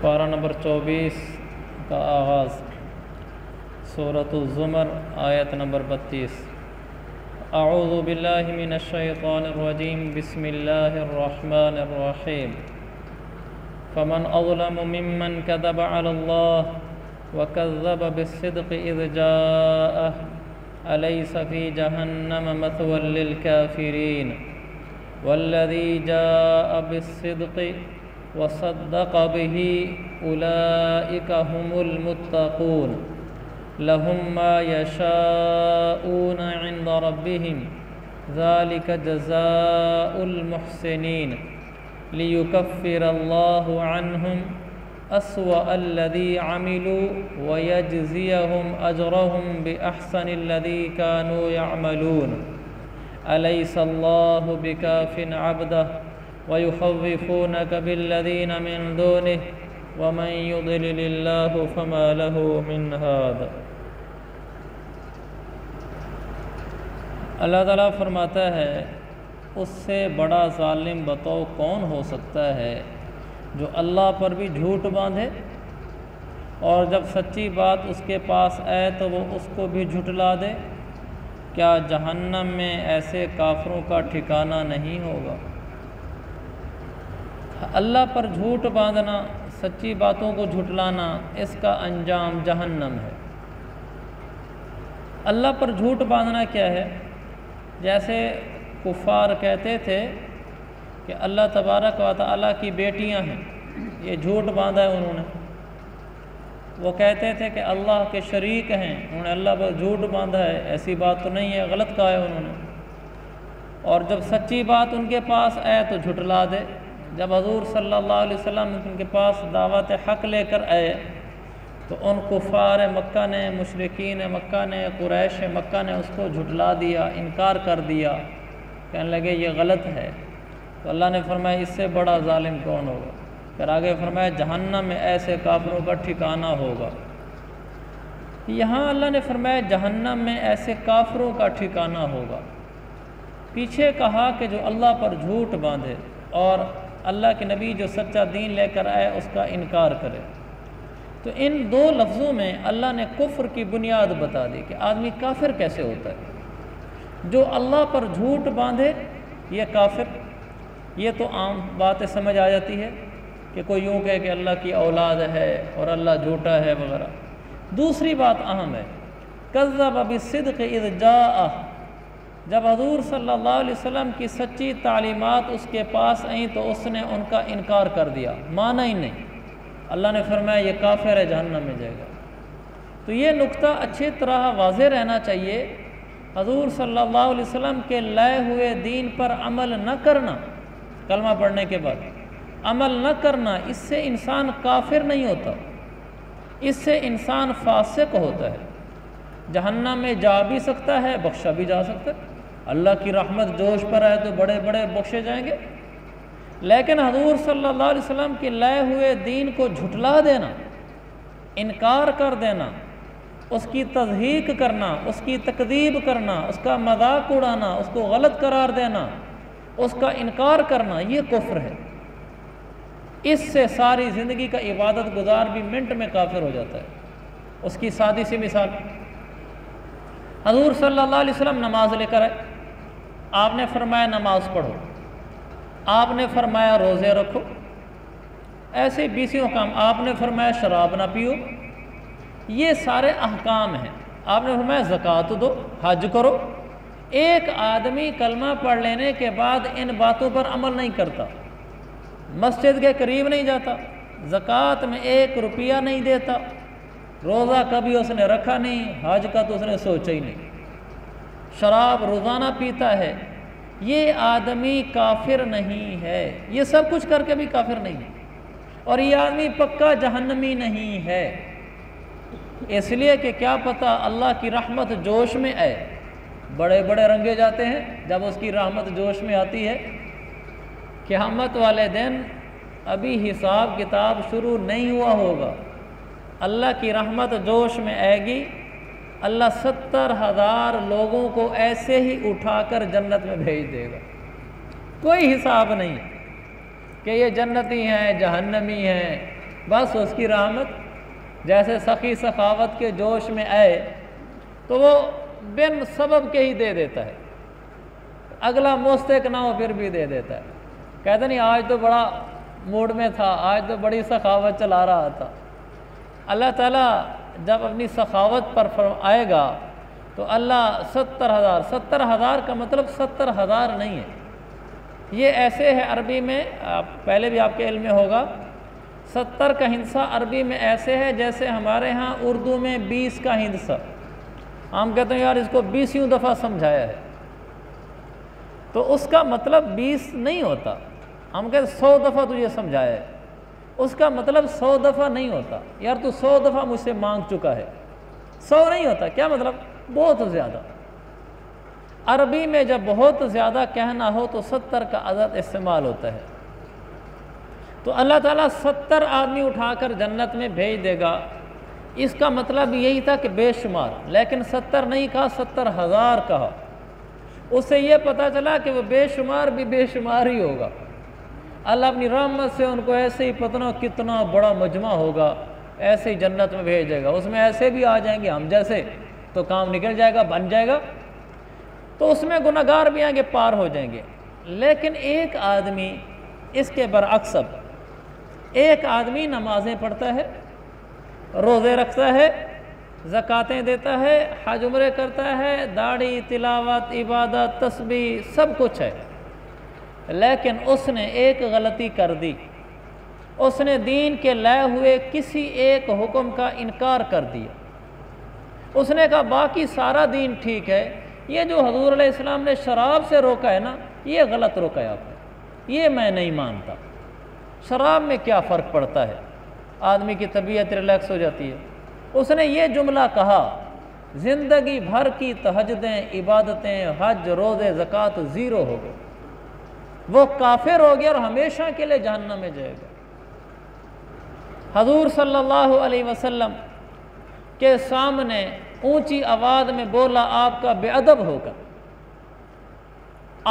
پارہ نمبر 24 کا آغاز، سورۃ الزمر آیت نمبر 32۔ اعوذ باللہ من الشیطان الرجیم، بسم اللہ الرحمن الرحیم۔ فمن اظلم ممن کذب علی اللہ وکذب بالصدق اذ جاءہ الیس فی جہنم مثوی للکافرین والذی جاء بالصدق وصدق به اولئک هم المتقون لهم ما يشاءون عند ربهم ذلك جزاء المحسنين ليكفر الله عنهم أسوأ الذي عملوا ويجزيهم أجرهم بأحسن الذي كانوا يعملون أليس الله بكاف عبده ويخوفونك بالذين من دونه ومن يضلل الله فما له من هاد۔ اللہ تعالیٰ فرماتا ہے اس سے بڑا ظالم بتاؤ کون ہو سکتا ہے جو اللہ پر بھی جھوٹ باندھے اور جب سچی بات اس کے پاس آئے تو وہ اس کو بھی جھٹلا دے۔ کیا جہنم میں ایسے کافروں کا ٹھکانہ نہیں ہوگا؟ اللہ پر جھوٹ باندھنا، سچی باتوں کو جھٹلانا، اس کا انجام جہنم ہے۔ اللہ پر جھوٹ باندھنا کیا ہے؟ جیسے کفار کہتے تھے کہ اللہ تبارک و تعالیٰ کی بیٹیاں ہیں، یہ جھوٹ باندھا ہے انہوں نے۔ وہ کہتے تھے کہ اللہ کے شریک ہیں، انہوں نے اللہ پر جھوٹ باندھا ہے، ایسی بات تو نہیں ہے، غلط کہا ہے انہوں نے۔ اور جب سچی بات ان کے پاس آئے تو جھٹلا دے۔ جب حضور صلی اللہ علیہ وسلم ان کے پاس دعوت حق لے کر آئے تو ان کفار مکہ نے، مشرکین مکہ نے، قریش مکہ نے اس کو جھٹلا دیا، انکار کر دیا، کہنے لگے یہ غلط ہے۔ تو اللہ نے فرمایا اس سے بڑا ظالم کون ہوگا؟ پھر آگے فرمایا جہنم میں ایسے کافروں کا ٹھکانہ ہوگا۔ یہاں اللہ نے فرمایا جہنم میں ایسے کافروں کا ٹھکانہ ہوگا۔ پیچھے کہا کہ جو اللہ پر جھوٹ باندھے اور اللہ کے نبی جو سچا دین لے کر آئے اس کا انکار کرے۔ تو ان دو لفظوں میں اللہ نے کفر کی بنیاد بتا دی کہ آدمی کافر کیسے ہوتا ہے۔ جو اللہ پر جھوٹ باندھے یہ کافر، یہ تو عام باتیں سمجھ آ جاتی ہے کہ کوئی یوں کہے کہ اللہ کی اولاد ہے اور اللہ جھوٹا ہے وغیرہ۔ دوسری بات اہم ہے، کذب بالصدق اذ جاءہ، جب حضور صلی اللہ علیہ وسلم کی سچی تعلیمات اس کے پاس آئیں تو اس نے ان کا انکار کر دیا، مانا ہی نہیں۔ اللہ نے فرمایا یہ کافر ہے، جہنم میں جائے گا۔ تو یہ نقطہ اچھی طرح واضح رہنا چاہیے، حضور صلی اللہ علیہ وسلم کے لائے ہوئے دین پر عمل نہ کرنا، کلمہ پڑھنے کے بعد عمل نہ کرنا، اس سے انسان کافر نہیں ہوتا، اس سے انسان فاسق ہوتا ہے۔ جہنم میں جا بھی سکتا ہے، بخشا بھی جا سکتا ہے۔ اللہ کی رحمت جوش پر آئے تو بڑے بڑے بخشے جائیں گے، لیکن حضور صلی اللہ علیہ وسلم کے لائے ہوئے دین کو جھٹلا دینا، انکار کر دینا، اس کی تضحیق کرنا، اس کی تکذیب کرنا، اس کا مذاق اڑانا، اس کو غلط قرار دینا، اس کا انکار کرنا، یہ کفر ہے۔ اس سے ساری زندگی کا عبادت گزار بھی منٹ میں کافر ہو جاتا ہے۔ اس کی سادی سی مثال، حضور صلی اللہ علیہ وسلم نماز لے کر آئے، آپ نے فرمایا نماز پڑھو، آپ نے فرمایا روزے رکھو، ایسے بیسیوں کام، آپ نے فرمایا شراب نہ پیو، یہ سارے احکام ہیں۔ آپ نے فرمایا زکوٰۃ دو، حج کرو۔ ایک آدمی کلمہ پڑھ لینے کے بعد ان باتوں پر عمل نہیں کرتا، مسجد کے قریب نہیں جاتا، زکوٰۃ میں 1 روپیہ نہیں دیتا، روزہ کبھی اس نے رکھا نہیں، حج کا تو اس نے سوچا ہی نہیں، شراب روزانہ پیتا ہے، یہ آدمی کافر نہیں ہے۔ یہ سب کچھ کر کے بھی کافر نہیں ہے، اور یہ آدمی پکا جہنمی نہیں ہے۔ اس لیے کہ کیا پتہ اللہ کی رحمت جوش میں آئے، بڑے بڑے رنگے جاتے ہیں جب اس کی رحمت جوش میں آتی ہے۔ قیامت والے دن ابھی حساب کتاب شروع نہیں ہوا ہوگا، اللہ کی رحمت جوش میں آئے گی، اللہ 70,000 لوگوں کو ایسے ہی اٹھا کر جنت میں بھیج دے گا، کوئی حساب نہیں کہ یہ جنتی ہیں جہنمی ہیں، بس اس کی رحمت جیسے سخی سخاوت کے جوش میں آئے تو وہ بن سبب کے ہی دے دیتا ہے، اگلا مستحق نہ ہو پھر بھی دے دیتا ہے. کہتے نہیں آج تو بڑا موڈ میں تھا، آج تو بڑی سخاوت چلا رہا تھا. اللہ تعالیٰ جب اپنی سخاوت پر آئے گا تو اللہ 70,000 کا مطلب 70,000 نہیں ہے، یہ ایسے ہے عربی میں، پہلے بھی آپ کے علم میں ہوگا، 70 کا ہندسہ عربی میں ایسے ہے جیسے ہمارے ہاں اردو میں 20 کا ہندسہ. ہم کہتے ہیں یار اس کو 20 دفعہ سمجھایا ہے، تو اس کا مطلب 20 نہیں ہوتا. ہم کہتے 100 دفعہ تجھے سمجھایا ہے، اس کا مطلب 100 دفعہ نہیں ہوتا. یار تو 100 دفعہ مجھ سے مانگ چکا ہے، 100 نہیں ہوتا. کیا مطلب؟ بہت زیادہ. عربی میں جب بہت زیادہ کہنا ہو تو 70 کا عدد استعمال ہوتا ہے. تو اللہ تعالیٰ 70 آدمی اٹھا کر جنت میں بھیج دے گا. اس کا مطلب یہی تھا کہ بے شمار، لیکن 70 نہیں کہا، 70,000 کہا. اس سے یہ پتہ چلا کہ وہ بے شمار بھی بے شمار ہی ہوگا. اللہ اپنی رحمت سے ان کو ایسے ہی پتہ کتنا بڑا مجمع ہوگا ایسے ہی جنت میں بھیجے گا. اس میں ایسے بھی آ جائیں گے ہم جیسے، تو کام نکل جائے گا، بن جائے گا. تو اس میں گناہگار بھی آئیں گے، پار ہو جائیں گے. لیکن ایک آدمی اس کے برعکس، اب ایک آدمی نمازیں پڑھتا ہے، روزے رکھتا ہے، زکاتیں دیتا ہے، حج عمرے کرتا ہے، داڑھی، تلاوت، عبادت، تسبیح سب کچھ ہے، لیکن اس نے ایک غلطی کر دی. اس نے دین کے لائے ہوئے کسی ایک حکم کا انکار کر دیا. اس نے کہا باقی سارا دین ٹھیک ہے، یہ جو حضور علیہ السلام نے شراب سے روکا ہے نا، یہ غلط روکا ہے آپ نے، یہ میں نہیں مانتا. شراب میں کیا فرق پڑتا ہے؟ آدمی کی طبیعت ریلیکس ہو جاتی ہے. اس نے یہ جملہ کہا، زندگی بھر کی تہجدیں، عبادتیں، حج، روزے، زکوٰۃ 0 ہو گئے. وہ کافر ہو گیا اور ہمیشہ کے لیے جہنم میں جائے گا. حضور صلی اللہ علیہ وسلم کے سامنے اونچی آواز میں بولا آپ کا بے ادب ہو کر.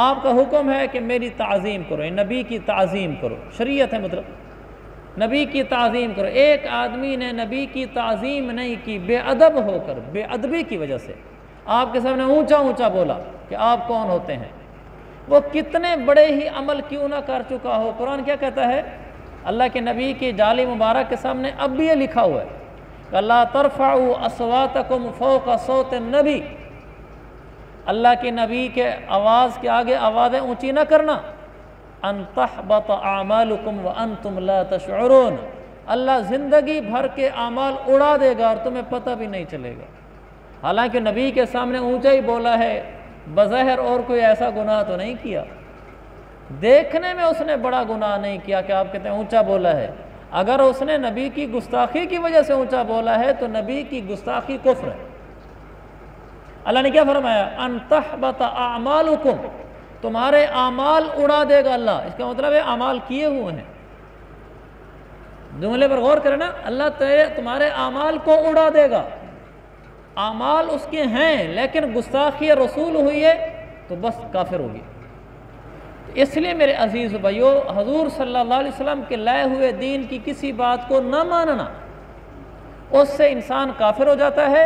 آپ کا حکم ہے کہ میری تعظیم کرو، نبی کی تعظیم کرو، شریعت ہے مطلب نبی کی تعظیم کرو. ایک آدمی نے نبی کی تعظیم نہیں کی، بے ادب ہو کر، بے ادبی کی وجہ سے آپ کے سامنے اونچا اونچا بولا کہ آپ کون ہوتے ہیں. وہ کتنے بڑے ہی عمل کیوں نہ کر چکا ہو. قرآن کیا کہتا ہے؟ اللہ کے نبی کی جالی مبارک کے سامنے اب بھی یہ لکھا ہوا ہے کہ لا ترفعوا اصواتکم فوق صوت النبی. اللہ کے نبی کے آواز کے آگے آوازیں اونچی نہ کرنا. ان تحبط اعمالکم وانتم لا تشعرون. اللہ زندگی بھر کے اعمال اڑا دے گا اور تمہیں پتہ بھی نہیں چلے گا. حالانکہ نبی کے سامنے اونچا ہی بولا ہے، بظاہر اور کوئی ایسا گناہ تو نہیں کیا، دیکھنے میں اس نے بڑا گناہ نہیں کیا کہ آپ کہتے ہیں اونچا بولا ہے. اگر اس نے نبی کی گستاخی کی وجہ سے اونچا بولا ہے تو نبی کی گستاخی کفر ہے. اللہ نے کیا فرمایا؟ ان تحبط اعمالکم، تمہارے اعمال اڑا دے گا اللہ. اس کا مطلب ہے اعمال کیے ہوئے ہیں. جملے پر غور کریں نا، اللہ تمہارے اعمال کو اڑا دے گا. اعمال اس کے ہیں لیکن گستاخی رسول ہوئی ہے تو بس کافر ہوگی. اس لیے میرے عزیز بھائیو، حضور صلی اللہ علیہ وسلم کے لائے ہوئے دین کی کسی بات کو نہ ماننا، اس سے انسان کافر ہو جاتا ہے،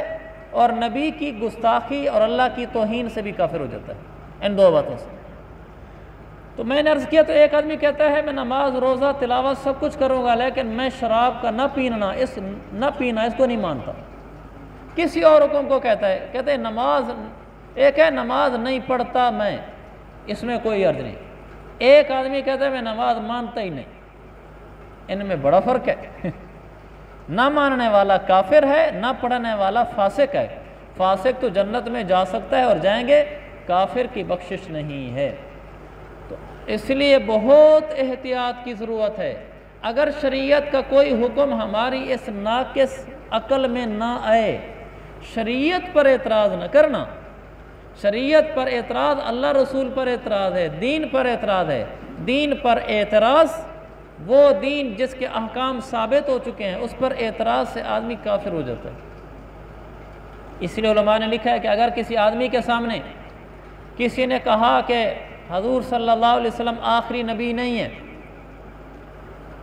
اور نبی کی گستاخی اور اللہ کی توہین سے بھی کافر ہو جاتا ہے، ان دو باتوں سے. تو میں نے عرض کیا، تو ایک آدمی کہتا ہے میں نماز، روزہ، تلاوت سب کچھ کروں گا لیکن میں شراب کا نہ پینا اس کو نہیں مانتا. کسی اور حکم کو کہتا ہے، کہتے ہیں نماز، ایک ہے نماز نہیں پڑھتا میں، اس میں کوئی عرض نہیں. ایک آدمی کہتا ہے میں نماز مانتا ہی نہیں. ان میں بڑا فرق ہے. نہ ماننے والا کافر ہے، نہ پڑھنے والا فاسق ہے. فاسق تو جنت میں جا سکتا ہے اور جائیں گے، کافر کی بخشش نہیں ہے. تو اس لیے بہت احتیاط کی ضرورت ہے. اگر شریعت کا کوئی حکم ہماری اس ناقص عقل میں نہ آئے، شریعت پر اعتراض نہ کرنا. شریعت پر اعتراض اللہ رسول پر اعتراض ہے، دین پر اعتراض ہے. دین پر اعتراض، وہ دین جس کے احکام ثابت ہو چکے ہیں، اس پر اعتراض سے آدمی کافر ہو جاتا ہے. اس لیے علماء نے لکھا ہے کہ اگر کسی آدمی کے سامنے کسی نے کہا کہ حضور صلی اللہ علیہ وسلم آخری نبی نہیں ہے،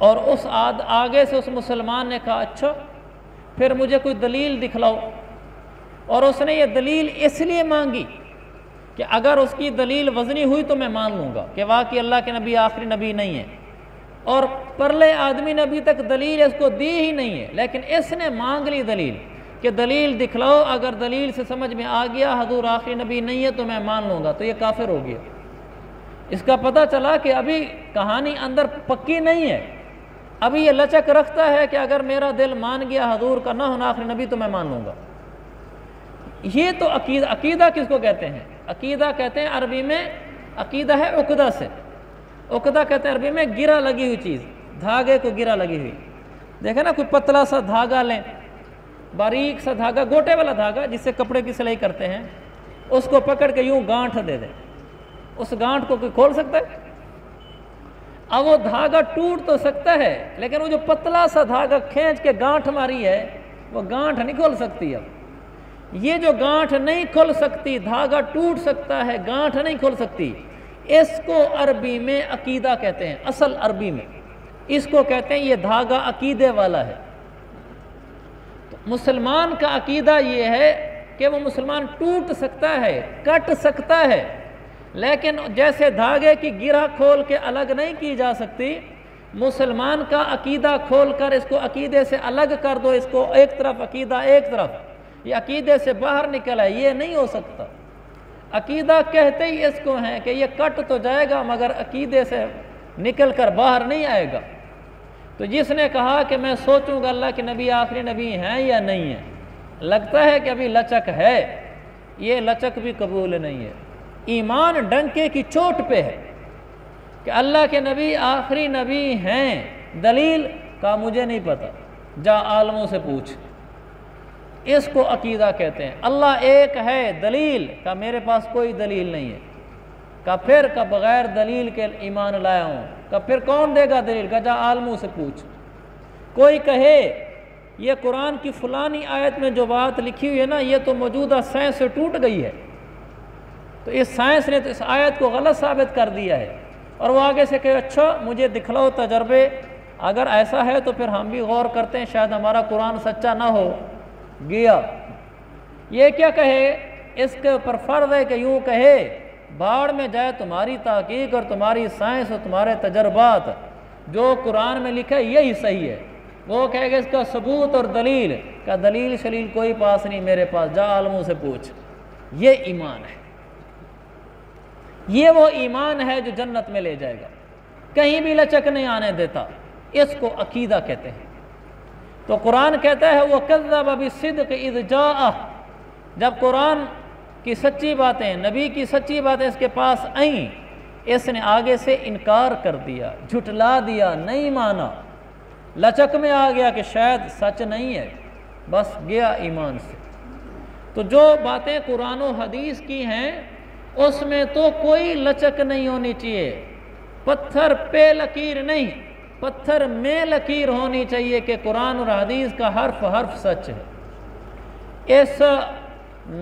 اور اس آگے سے اس مسلمان نے کہا اچھا پھر مجھے کوئی دلیل دکھلاؤ، اور اس نے یہ دلیل اس لیے مانگی کہ اگر اس کی دلیل وزنی ہوئی تو میں مان لوں گا کہ واقعی اللہ کے نبی آخری نبی نہیں ہے، اور پرلے آدمی نے ابھی تک دلیل اس کو دی ہی نہیں ہے، لیکن اس نے مانگ لی دلیل کہ دلیل دکھلاؤ، اگر دلیل سے سمجھ میں آ گیا حضور آخری نبی نہیں ہے تو میں مان لوں گا، تو یہ کافر ہو گیا۔ اس کا پتہ چلا کہ ابھی کہانی اندر پکی نہیں ہے، ابھی یہ لچک رکھتا ہے کہ اگر میرا دل مان گیا حضور کا نہ ہونا آخری نبی تو میں مان لوں گا۔ یہ تو عقیدہ کس کو کہتے ہیں؟ عقیدہ کہتے ہیں عربی میں، عقیدہ ہے عقدہ سے، عقدہ کہتے ہیں عربی میں گرہ لگی ہوئی چیز، دھاگے کو گرہ لگی ہوئی۔ دیکھیں نا کوئی پتلا سا دھاگا لیں، باریک سا دھاگا، گوٹے والا دھاگا جس سے کپڑے کی سلائی کرتے ہیں، اس کو پکڑ کے یوں گانٹھ دے دیں، اس گانٹھ کو کوئی کھول سکتا ہے؟ اب وہ دھاگا ٹوٹ تو سکتا ہے لیکن وہ جو پتلا سا دھاگا کھینچ کے گانٹھ ماری ہے وہ گانٹھ نہیں کھول سکتی۔ اب یہ جو گانٹھ نہیں کھل سکتی، دھاگا ٹوٹ سکتا ہے، گانٹھ نہیں کھل سکتی، اس کو عربی میں عقیدہ کہتے ہیں۔ اصل عربی میں اس کو کہتے ہیں یہ دھاگا عقیدے والا ہے۔ تو مسلمان کا عقیدہ یہ ہے کہ وہ مسلمان ٹوٹ سکتا ہے، کٹ سکتا ہے، لیکن جیسے دھاگے کی گرہ کھول کے الگ نہیں کی جا سکتی، مسلمان کا عقیدہ کھول کر اس کو عقیدے سے الگ کر دو، اس کو ایک طرف عقیدہ ایک طرف، یہ عقیدے سے باہر نکل ہے، یہ نہیں ہو سکتا۔ عقیدہ کہتے ہی اس کو ہیں کہ یہ کٹ تو جائے گا مگر عقیدے سے نکل کر باہر نہیں آئے گا۔ تو جس نے کہا کہ میں سوچوں گا اللہ کے نبی آخری نبی ہیں یا نہیں ہیں، لگتا ہے کہ ابھی لچک ہے، یہ لچک بھی قبول نہیں ہے۔ ایمان ڈنکے کی چوٹ پہ ہے کہ اللہ کے نبی آخری نبی ہیں، دلیل کا مجھے نہیں پتہ، جا عالموں سے پوچھ، اس کو عقیدہ کہتے ہیں۔ اللہ ایک ہے، دلیل کا میرے پاس کوئی دلیل نہیں ہے، کہ پھر کا بغیر دلیل کے ایمان لایا ہوں، کہ پھر کون دے گا دلیل، کہ جا عالموں سے پوچھ۔ کوئی کہے یہ قرآن کی فلانی آیت میں جو بات لکھی ہوئی ہے نا یہ تو موجودہ سائنس سے ٹوٹ گئی ہے، تو اس سائنس نے تو اس آیت کو غلط ثابت کر دیا ہے، اور وہ آگے سے کہے اچھا مجھے دکھلاؤ تجربے، اگر ایسا ہے تو پھر ہم بھی غور کرتے ہیں، شاید ہمارا قرآن سچا نہ ہو، گیا۔ یہ کیا کہے، اس کے اوپر فرض ہے کہ یوں کہے باڑ میں جائے تمہاری تحقیق اور تمہاری سائنس اور تمہارے تجربات، جو قرآن میں لکھا ہے یہی صحیح ہے۔ وہ کہے گا اس کا ثبوت اور دلیل، کا دلیل شلیل کوئی پاس نہیں میرے پاس، جا عالموں سے پوچھ۔ یہ ایمان ہے، یہ وہ ایمان ہے جو جنت میں لے جائے گا، کہیں بھی لچک نہیں آنے دیتا، اس کو عقیدہ کہتے ہیں۔ تو قرآن کہتا ہے وَكَذَّبَ بِالصِّدْقِ إِذْ جَاءَهُ، جب قرآن کی سچی باتیں، نبی کی سچی باتیں اس کے پاس آئیں، اس نے آگے سے انکار کر دیا، جھٹلا دیا، نہیں مانا، لچک میں آ گیا کہ شاید سچ نہیں ہے، بس گیا ایمان سے۔ تو جو باتیں قرآن و حدیث کی ہیں اس میں تو کوئی لچک نہیں ہونی چاہیے، پتھر پہ لکیر نہیں، پتھر میں لکیر ہونی چاہیے کہ قرآن اور حدیث کا حرف حرف سچ ہے۔ اس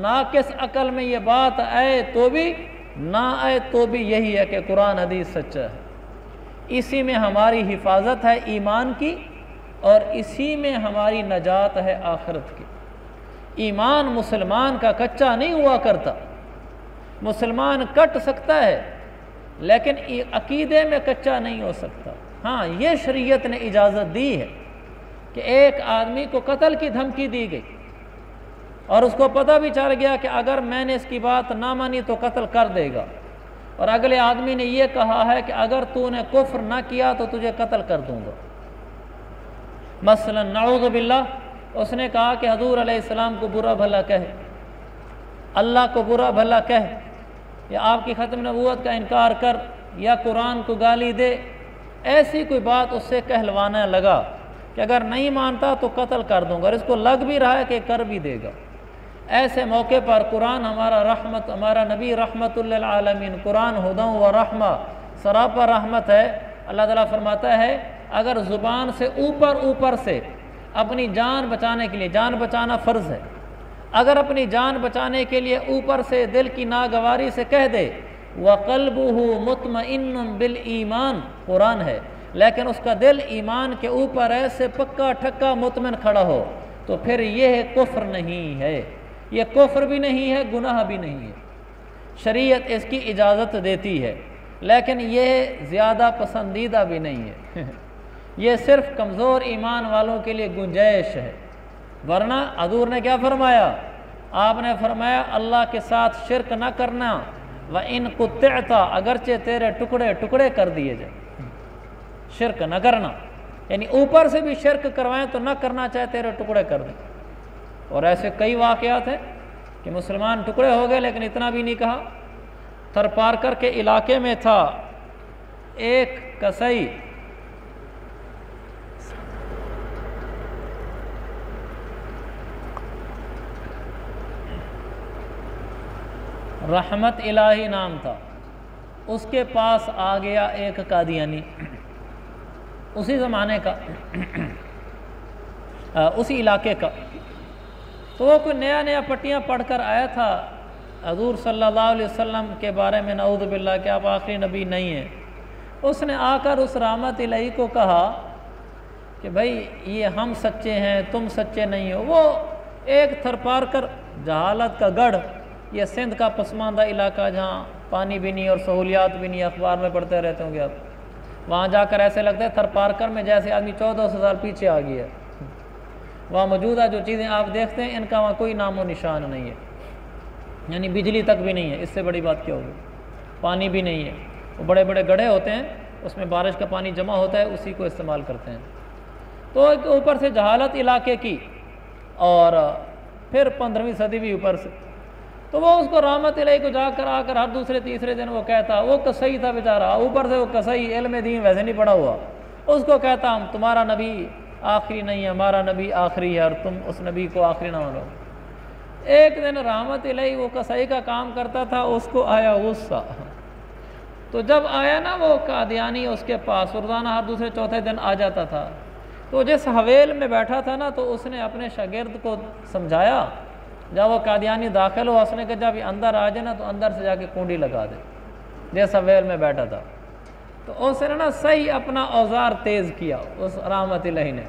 ناقص عقل میں یہ بات آئے تو بھی نہ آئے تو بھی یہی ہے کہ قرآن حدیث سچا ہے، اسی میں ہماری حفاظت ہے ایمان کی، اور اسی میں ہماری نجات ہے آخرت کی۔ ایمان مسلمان کا کچا نہیں ہوا کرتا، مسلمان کٹ سکتا ہے لیکن عقیدے میں کچا نہیں ہو سکتا۔ ہاں یہ شریعت نے اجازت دی ہے کہ ایک آدمی کو قتل کی دھمکی دی گئی اور اس کو پتہ بھی چل گیا کہ اگر میں نے اس کی بات نہ مانی تو قتل کر دے گا، اور اگلے آدمی نے یہ کہا ہے کہ اگر تو نے کفر نہ کیا تو تجھے قتل کر دوں گا۔ مثلا نعوذ باللہ اس نے کہا کہ حضور علیہ السلام کو برا بھلا کہے، اللہ کو برا بھلا کہے، یا آپ کی ختم نبوت کا انکار کر، یا قرآن کو گالی دے، ایسی کوئی بات اس سے کہلوانا لگا کہ اگر نہیں مانتا تو قتل کر دوں گا، اور اس کو لگ بھی رہا ہے کہ کر بھی دے گا۔ ایسے موقع پر قرآن ہمارا رحمت، ہمارا نبی رحمت للعالمین، قرآن ہدی و رحمہ، سراپا رحمت ہے۔ اللہ تعالیٰ فرماتا ہے اگر زبان سے اوپر سے اپنی جان بچانے کے لیے، جان بچانا فرض ہے، اگر اپنی جان بچانے کے لیے اوپر سے دل کی ناگواری سے کہہ دے وَقَلْبُهُ مُطْمَئِنٌ بِالْإِيمَانِ، قرآن ہے، لیکن اس کا دل ایمان کے اوپر ایسے پکا ٹھکا مطمئن کھڑا ہو تو پھر یہ کفر نہیں ہے، یہ کفر بھی نہیں ہے، گناہ بھی نہیں ہے۔ شریعت اس کی اجازت دیتی ہے، لیکن یہ زیادہ پسندیدہ بھی نہیں ہے یہ صرف کمزور ایمان والوں کے لیے گنجائش ہے، ورنہ حضور نے کیا فرمایا؟ آپ نے فرمایا اللہ کے ساتھ شرک نہ کرنا، وَإِن قُطِعْتَ، اگرچہ تیرے ٹکڑے ٹکڑے کر دیے جائیں، شرک نہ کرنا، یعنی اوپر سے بھی شرک کروائیں تو نہ کرنا، چاہے تیرے ٹکڑے کر دیں۔ اور ایسے کئی واقعات ہیں کہ مسلمان ٹکڑے ہو گئے، لیکن اتنا بھی نہیں کہا۔ تھرپارکر کے علاقے میں تھا ایک کسائی، رحمت الہی نام تھا، اس کے پاس آ گیا ایک قادیانی، اسی زمانے کا، اسی علاقے کا۔ تو وہ کوئی نیا نیا پٹیاں پڑھ کر آیا تھا حضور صلی اللہ علیہ وسلم کے بارے میں، نعوذ باللہ کہ آپ آخری نبی نہیں ہیں۔ اس نے آ کر اس رحمت الہی کو کہا کہ بھائی یہ ہم سچے ہیں، تم سچے نہیں ہو۔ وہ ایک تھرپارکر جہالت کا گڑھ، یہ سندھ کا پسماندہ علاقہ جہاں پانی بھی نہیں اور سہولیات بھی نہیں، اخبار میں پڑھتے رہتے ہوں گے آپ، وہاں جا کر ایسے لگتا ہے تھرپارکر میں جیسے آدمی 1400 سال پیچھے آ گیا ہے۔ وہاں موجودہ جو چیزیں آپ دیکھتے ہیں ان کا وہاں کوئی نام و نشان نہیں ہے، یعنی بجلی تک بھی نہیں ہے، اس سے بڑی بات کیا ہوگی؟ پانی بھی نہیں ہے، وہ بڑے بڑے گڑھے ہوتے ہیں، اس میں بارش کا پانی جمع ہوتا ہے، اسی کو استعمال کرتے ہیں۔ تو ایک اوپر سے جہالت علاقے کی، اور پھر 15ویں صدی بھی اوپر سے۔ تو وہ اس کو رحمت الہی کو جا کر آ کر ہر دوسرے تیسرے دن وہ کہتا، وہ کسائی تھا بیچارہ، اوپر سے وہ کسائی علم دین ویسے نہیں پڑا ہوا، اس کو کہتا ہم تمہارا نبی آخری نہیں ہے، ہمارا نبی آخری ہے، اور تم اس نبی کو آخری نہ مانو۔ ایک دن رحمت الہی وہ کسائی کا کام کرتا تھا، اس کو آیا غصہ۔ تو جب آیا نا وہ قادیانی اس کے پاس، روزانہ ہر دوسرے چوتھے دن آ جاتا تھا، تو جس حویل میں بیٹھا تھا نا، تو اس نے اپنے شاگرد کو سمجھایا، جب وہ قادیانی داخل ہوا اس نے کہا جب یہ اندر آ جائے نا تو اندر سے جا کے کنڈی لگا دے، جس حویل میں بیٹھا تھا۔ تو اس نے نا صحیح اپنا اوزار تیز کیا اس رحمت الہی نے۔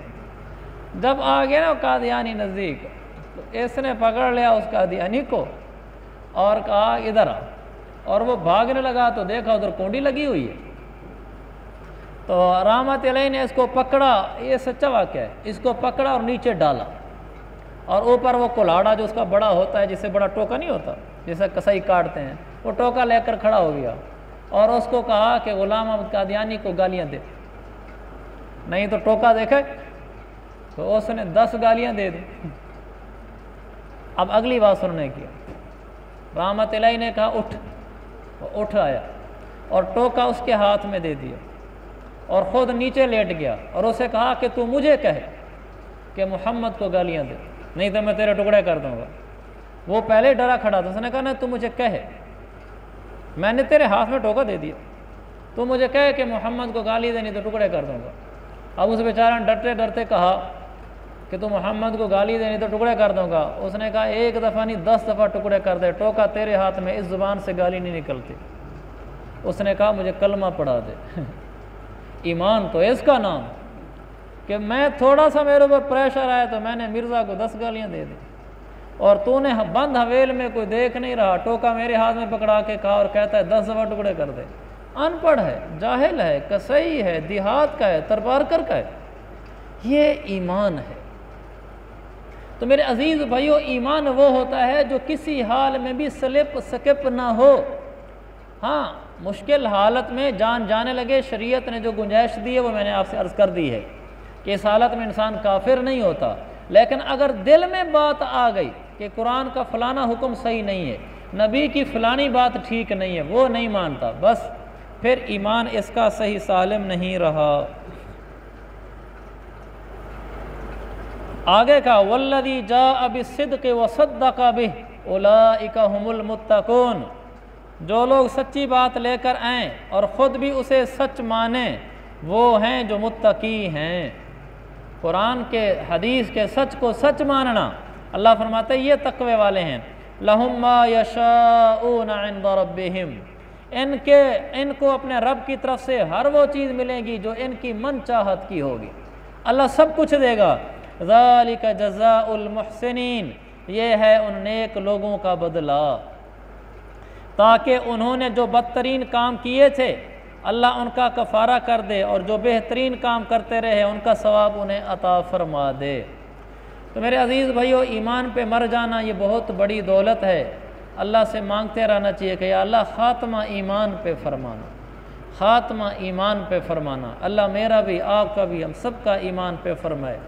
جب آ گیا نا قادیانی نزدیک، تو اس نے پکڑ لیا اس قادیانی کو اور کہا ادھر آ، اور وہ بھاگنے لگا تو دیکھا ادھر کنڈی لگی ہوئی ہے۔ تو رحمت الہی نے اس کو پکڑا، یہ سچا واقعہ ہے، اس کو پکڑا اور نیچے ڈالا، اور اوپر وہ کلاڑا جو اس کا بڑا ہوتا ہے، جس سے بڑا ٹوکا نہیں ہوتا جسے کسائی کاٹتے ہیں، وہ ٹوکا لے کر کھڑا ہو گیا، اور اس کو کہا کہ غلام احمد قادیانی کو گالیاں دے، نہیں تو ٹوکا دیکھے۔ تو اس نے 10 گالیاں دے دی۔ اب اگلی بات سننے کی، رحمت الہی نے کہا اٹھ، وہ اٹھ آیا اور ٹوکا اس کے ہاتھ میں دے دیا، اور خود نیچے لیٹ گیا، اور اسے کہا کہ تو مجھے کہے کہ محمد کو گالیاں دے، نہیں تو میں تیرے ٹکڑے کر دوں گا۔ وہ پہلے ڈرا کھڑا تھا، اس نے کہا نا تو مجھے کہے، میں نے تیرے ہاتھ میں ٹوکا دے دیا، تو مجھے کہے کہ محمد کو گالی دے، نہیں تو ٹکڑے کر دوں گا۔ اب اس بیچارہ نے ڈرتے ڈرتے کہا کہ تو محمد کو گالی دے، نہیں تو ٹکڑے کر دوں گا۔ اس نے کہا ایک دفعہ نہیں 10 دفعہ ٹکڑے کر دے، ٹوکا تیرے ہاتھ میں، اس زبان سے گالی نہیں نکلتی۔ اس نے کہا مجھے کلمہ پڑھا دے ایمان تو اس کا نام کہ میں تھوڑا سا میرے اوپر پریشر آیا تو میں نے مرزا کو 10 گالیاں دے دی، اور تو نے بند حویل میں کوئی دیکھ نہیں رہا، ٹوکا میرے ہاتھ میں پکڑا کے کہا اور کہتا ہے 10 دفعہ ٹکڑے کر دے۔ ان پڑھ ہے، جاہل ہے، کسائی ہے، دیہات کا ہے، تربارکر کا ہے، یہ ایمان ہے۔ تو میرے عزیز بھائیو، ایمان وہ ہوتا ہے جو کسی حال میں بھی سلپ سکپ نہ ہو۔ ہاں مشکل حالت میں جان جانے لگے، شریعت نے جو گنجائش دی ہے وہ میں نے آپ سے عرض کر دی ہے کہ اس حالت میں انسان کافر نہیں ہوتا، لیکن اگر دل میں بات آ گئی کہ قرآن کا فلانا حکم صحیح نہیں ہے، نبی کی فلانی بات ٹھیک نہیں ہے، وہ نہیں مانتا، بس پھر ایمان اس کا صحیح سالم نہیں رہا۔ آگے کا والذی جاء بالصدق وصدق بہ اولئک ھم المتقون، جو لوگ سچی بات لے کر آئیں اور خود بھی اسے سچ مانیں وہ ہیں جو متقی ہیں۔ قرآن کے حدیث کے سچ کو سچ ماننا، اللہ فرماتے ہیں یہ تقوی والے ہیں۔ لہم ما یشاءون عند ربہم، ان کو اپنے رب کی طرف سے ہر وہ چیز ملے گی جو ان کی من چاہت کی ہوگی، اللہ سب کچھ دے گا۔ ذالک جزاء المحسنین، یہ ہے ان نیک لوگوں کا بدلہ، تاکہ انہوں نے جو بدترین کام کیے تھے اللہ ان کا کفارہ کر دے، اور جو بہترین کام کرتے رہے ان کا ثواب انہیں عطا فرما دے۔ تو میرے عزیز بھائیو، ایمان پہ مر جانا یہ بہت بڑی دولت ہے۔ اللہ سے مانگتے رہنا چاہیے کہ یا اللہ خاتمہ ایمان پہ فرمانا، خاتمہ ایمان پہ فرمانا، اللہ میرا بھی، آپ کا بھی، ہم سب کا ایمان پہ فرمائے۔